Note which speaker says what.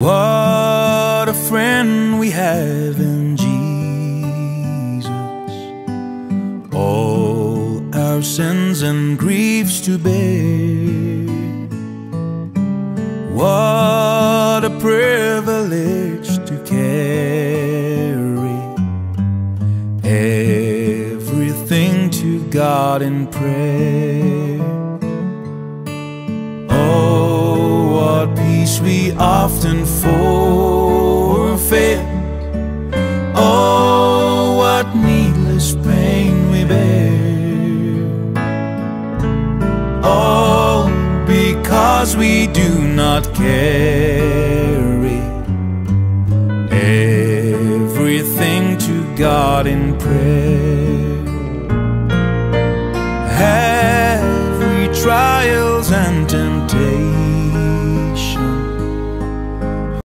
Speaker 1: What a friend we have in Jesus, all our sins and griefs to bear. What a privilege to carry everything to God in prayer. Oh, what peace we often forfeit. Oh, what needless pain we bear. All because we do not care